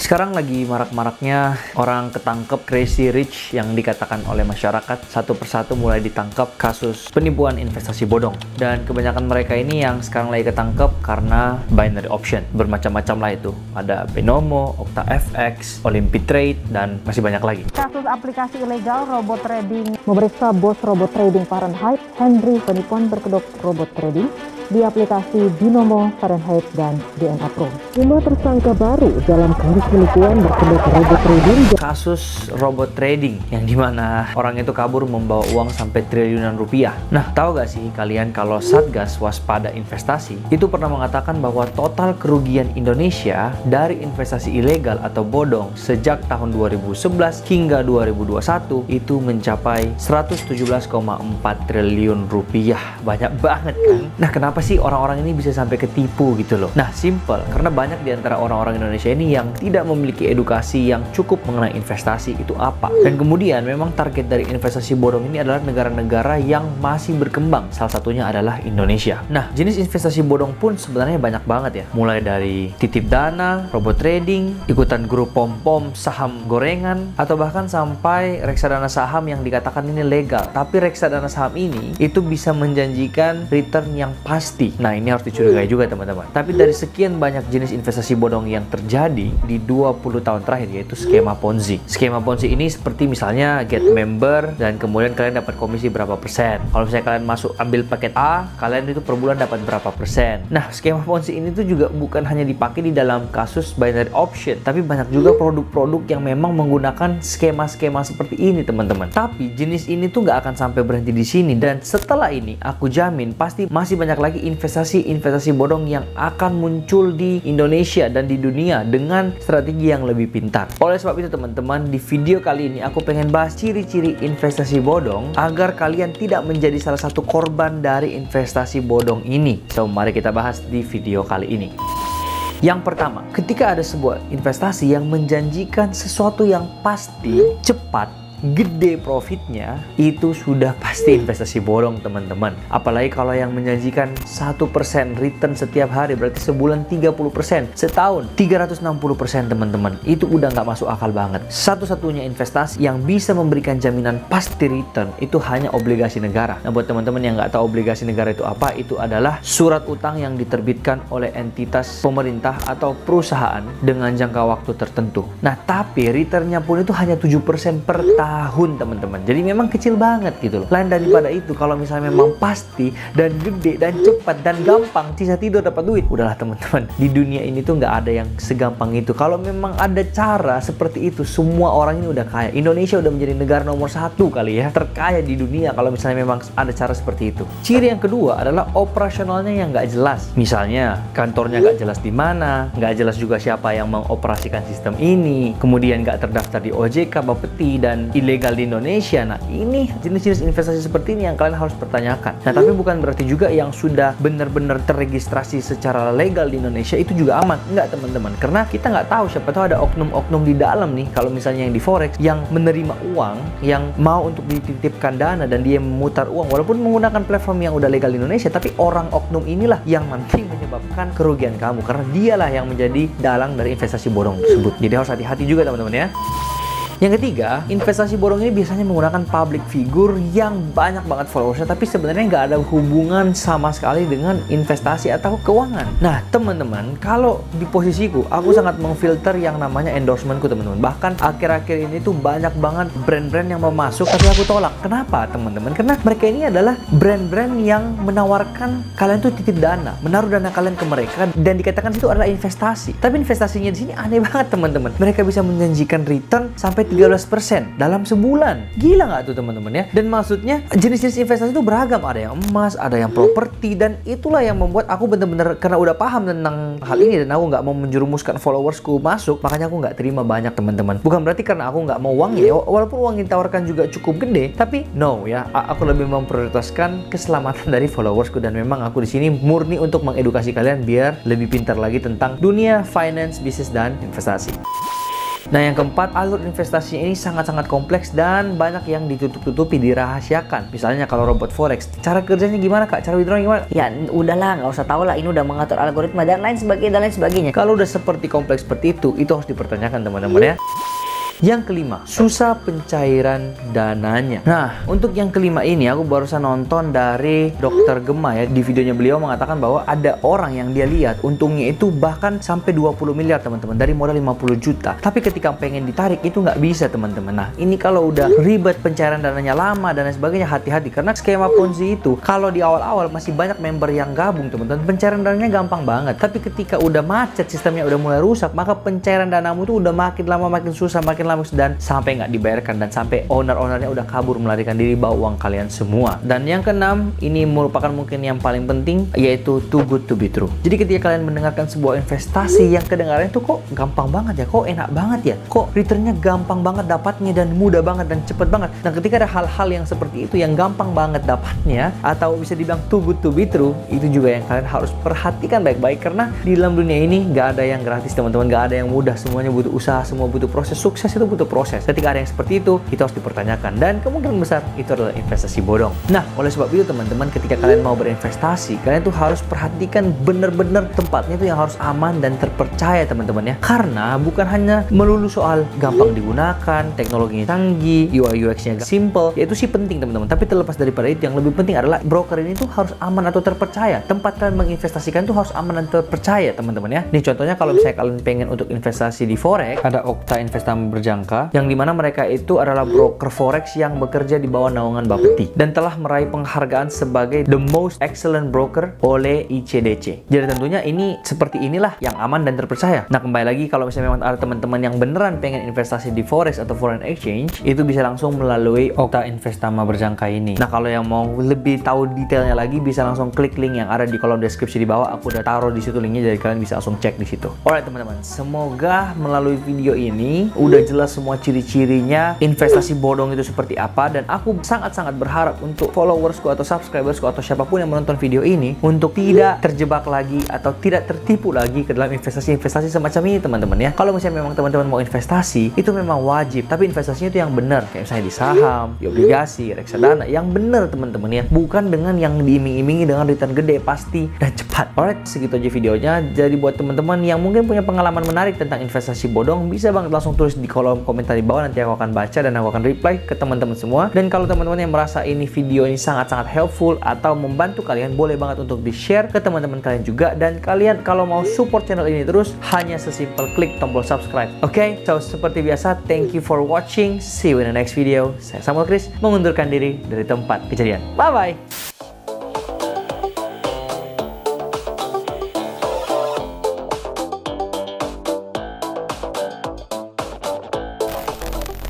Sekarang lagi marak-maraknya orang ketangkep crazy rich yang dikatakan oleh masyarakat. Satu persatu mulai ditangkap kasus penipuan investasi bodong. Dan kebanyakan mereka ini yang sekarang lagi ketangkep karena binary option. Bermacam-macam lah itu. Ada Binomo, OctaFX, Olympic Trade, dan masih banyak lagi. Kasus aplikasi ilegal robot trading memeriksa bos robot trading Fahrenheit, Henry, penipuan berkedok robot trading di aplikasi Binomo, Fahrenheit, dan DNA Pro. 5 tersangka baru dalam kasus penipuan berkedok robot trading. Kasus robot trading yang dimana orang itu kabur membawa uang sampai triliunan rupiah. Nah, tahu gak sih kalian kalau Satgas Waspada Investasi itu pernah mengatakan bahwa total kerugian Indonesia dari investasi ilegal atau bodong sejak tahun 2011 hingga 2021 itu mencapai 117,4 triliun rupiah. Banyak banget kan? Nah, kenapa sih orang-orang ini bisa sampai ketipu gitu loh? Nah, simple. Karena banyak di antara orang-orang Indonesia ini yang tidak memiliki edukasi yang cukup mengenai investasi itu apa. Dan kemudian memang target dari investasi bodong ini adalah negara-negara yang masih berkembang. Salah satunya adalah Indonesia. Nah, jenis investasi bodong pun sebenarnya banyak banget ya. Mulai dari titip dana, robot trading, ikutan grup pom-pom, saham gorengan, atau bahkan sampai reksadana saham yang dikatakan ini legal. Tapi reksadana saham ini itu bisa menjanjikan return yang pasti. Nah, ini harus dicurigai juga teman-teman. Tapi dari sekian banyak jenis investasi bodong yang terjadi di 20 tahun terakhir, yaitu skema Ponzi. Skema Ponzi ini seperti misalnya get member dan kemudian kalian dapat komisi berapa persen. Kalau misalnya kalian masuk ambil paket A, kalian itu per bulan dapat berapa persen. Nah, skema Ponzi ini tuh juga bukan hanya dipakai di dalam kasus binary option, tapi banyak juga produk-produk yang memang menggunakan skema-skema seperti ini teman-teman. Tapi jenis ini tuh nggak akan sampai berhenti di sini, dan setelah ini aku jamin pasti masih banyak lagi investasi bodong yang akan muncul di Indonesia dan di dunia dengan strategi yang lebih pintar. Oleh sebab itu teman-teman, di video kali ini aku pengen bahas ciri-ciri investasi bodong agar kalian tidak menjadi salah satu korban dari investasi bodong ini. So, mari kita bahas di video kali ini. Yang pertama, ketika ada sebuah investasi yang menjanjikan sesuatu yang pasti, cepat, gede profitnya, itu sudah pasti investasi bodong teman-teman. Apalagi kalau yang menjanjikan 1% return setiap hari, berarti sebulan 30%, setahun 360% teman-teman. Itu udah nggak masuk akal banget. Satu-satunya investasi yang bisa memberikan jaminan pasti return itu hanya obligasi negara. Nah, buat teman-teman yang nggak tahu obligasi negara itu apa, itu adalah surat utang yang diterbitkan oleh entitas pemerintah atau perusahaan dengan jangka waktu tertentu. Nah, tapi returnnya pun itu hanya 7% per tahun teman-teman. Jadi memang kecil banget gitu loh. Lain daripada itu, kalau misalnya memang pasti dan gede dan cepat dan gampang, sisa tidur dapat duit, udahlah teman-teman. Di dunia ini tuh nggak ada yang segampang itu. Kalau memang ada cara seperti itu, semua orang ini udah kaya. Indonesia udah menjadi negara nomor 1 kali ya, terkaya di dunia kalau misalnya memang ada cara seperti itu. Ciri yang kedua adalah operasionalnya yang nggak jelas. Misalnya kantornya nggak jelas di mana, nggak jelas juga siapa yang mengoperasikan sistem ini, kemudian nggak terdaftar di OJK, Bapeti, dan ilegal di Indonesia. Nah, ini jenis-jenis investasi seperti ini yang kalian harus pertanyakan. Nah, tapi bukan berarti juga yang sudah benar-benar terregistrasi secara legal di Indonesia itu juga aman. Enggak teman-teman, karena kita nggak tahu, siapa tahu ada oknum-oknum di dalam nih. Kalau misalnya yang di forex yang menerima uang, yang mau untuk dititipkan dana dan dia memutar uang walaupun menggunakan platform yang udah legal di Indonesia, tapi orang oknum inilah yang nanti menyebabkan kerugian kamu, karena dialah yang menjadi dalang dari investasi bodong tersebut. Jadi harus hati-hati juga teman-teman ya. Yang ketiga, investasi bodong ini biasanya menggunakan public figure yang banyak banget followersnya, tapi sebenarnya nggak ada hubungan sama sekali dengan investasi atau keuangan. Nah, teman-teman, kalau di posisiku, aku sangat memfilter yang namanya endorsementku, teman-teman. Bahkan akhir-akhir ini tuh banyak banget brand-brand yang mau masuk, tapi aku tolak. Kenapa, teman-teman? Karena mereka ini adalah brand-brand yang menawarkan kalian tuh titip dana, menaruh dana kalian ke mereka, dan dikatakan itu adalah investasi. Tapi investasinya di sini aneh banget, teman-teman. Mereka bisa menjanjikan return sampai 13% dalam sebulan. Gila nggak tuh teman-teman ya? Dan maksudnya jenis-jenis investasi itu beragam. Ada yang emas, ada yang properti, dan itulah yang membuat aku bener-bener, karena udah paham tentang hal ini dan aku nggak mau menjerumuskan followersku masuk, makanya aku nggak terima banyak teman-teman. Bukan berarti karena aku nggak mau uang ya, walaupun uang yang ditawarkan juga cukup gede, tapi no ya, aku lebih memprioritaskan keselamatan dari followersku, dan memang aku di sini murni untuk mengedukasi kalian biar lebih pintar lagi tentang dunia finance, bisnis, dan investasi. Nah, yang keempat, alur investasinya ini sangat-sangat kompleks dan banyak yang ditutup-tutupi, dirahasiakan. Misalnya kalau robot forex, cara kerjanya gimana Kak? Cara withdrawnya gimana? Ya udahlah, nggak usah tahu lah, ini udah mengatur algoritma dan lain sebagainya. Kalau udah seperti kompleks seperti itu harus dipertanyakan teman-teman ya. Yang kelima, susah pencairan dananya. Nah, untuk yang kelima ini aku barusan nonton dari Dr. Gema ya. Di videonya beliau mengatakan bahwa ada orang yang dia lihat untungnya itu bahkan sampai 20 miliar teman-teman, dari modal 50 juta. Tapi ketika pengen ditarik itu nggak bisa teman-teman. Nah, ini kalau udah ribet pencairan dananya lama dan lain sebagainya, hati-hati. Karena skema Ponzi itu kalau di awal-awal masih banyak member yang gabung teman-teman, pencairan dananya gampang banget. Tapi ketika udah macet, sistemnya udah mulai rusak, maka pencairan danamu itu udah makin lama makin susah, makin lama, dan sampai nggak dibayarkan, dan sampai owner-ownernya udah kabur melarikan diri bawa uang kalian semua. Dan yang keenam, ini merupakan mungkin yang paling penting, yaitu too good to be true. Jadi ketika kalian mendengarkan sebuah investasi yang kedengarannya tuh kok gampang banget ya, kok enak banget ya, kok returnnya gampang banget dapatnya dan mudah banget dan cepet banget. Nah, ketika ada hal-hal yang seperti itu yang gampang banget dapatnya atau bisa dibilang too good to be true, itu juga yang kalian harus perhatikan baik-baik, karena di dalam dunia ini nggak ada yang gratis teman-teman, nggak ada yang mudah, semuanya butuh usaha, semua butuh proses. Sukses itu butuh proses. Ketika ada yang seperti itu harus dipertanyakan, dan kemungkinan besar itu adalah investasi bodong. Nah, oleh sebab itu teman-teman, ketika kalian mau berinvestasi, kalian tuh harus perhatikan bener-bener tempatnya itu yang harus aman dan terpercaya teman-teman ya. Karena bukan hanya melulu soal gampang digunakan, teknologinya canggih, UI UX-nya simple, ya itu sih penting teman-teman. Tapi terlepas daripada itu, yang lebih penting adalah broker ini tuh harus aman atau terpercaya. Tempat kalian menginvestasikan tuh harus aman dan terpercaya teman-teman ya. Nih contohnya, kalau misalnya kalian pengen untuk investasi di forex, ada Okta Investama Berjangka, yang dimana mereka itu adalah broker forex yang bekerja di bawah naungan Bapeti dan telah meraih penghargaan sebagai the most excellent broker oleh ICDC. Jadi tentunya ini seperti inilah yang aman dan terpercaya. Nah, kembali lagi, kalau misalnya memang ada teman-teman yang beneran pengen investasi di forex atau foreign exchange, itu bisa langsung melalui Okta Investama Berjangka ini. Nah, kalau yang mau lebih tahu detailnya lagi, bisa langsung klik link yang ada di kolom deskripsi di bawah. Aku udah taruh di situ linknya, jadi kalian bisa langsung cek di situ. Alright teman-teman, semoga melalui video ini udah jelas semua ciri-cirinya investasi bodong itu seperti apa, dan aku sangat-sangat berharap untuk followersku atau subscribersku atau siapapun yang menonton video ini untuk tidak terjebak lagi atau tidak tertipu lagi ke dalam investasi-investasi semacam ini teman-teman ya. Kalau misalnya memang teman-teman mau investasi, itu memang wajib, tapi investasinya itu yang benar, kayak misalnya di saham, di obligasi, reksadana, yang benar teman-teman ya, bukan dengan yang diiming-imingi dengan return gede, pasti dan cepat. Alright, segitu aja videonya. Jadi buat teman-teman yang mungkin punya pengalaman menarik tentang investasi bodong, bisa banget langsung tulis di kolom komentar di bawah, nanti aku akan baca dan aku akan reply ke teman-teman semua. Dan kalau teman-teman yang merasa ini video ini sangat-sangat helpful atau membantu kalian, boleh banget untuk di-share ke teman-teman kalian juga. Dan kalian kalau mau support channel ini terus, hanya sesimpel klik tombol subscribe. Oke, so seperti biasa, thank you for watching. See you in the next video. Saya Samuel Chris, mengundurkan diri dari tempat kejadian. Bye-bye!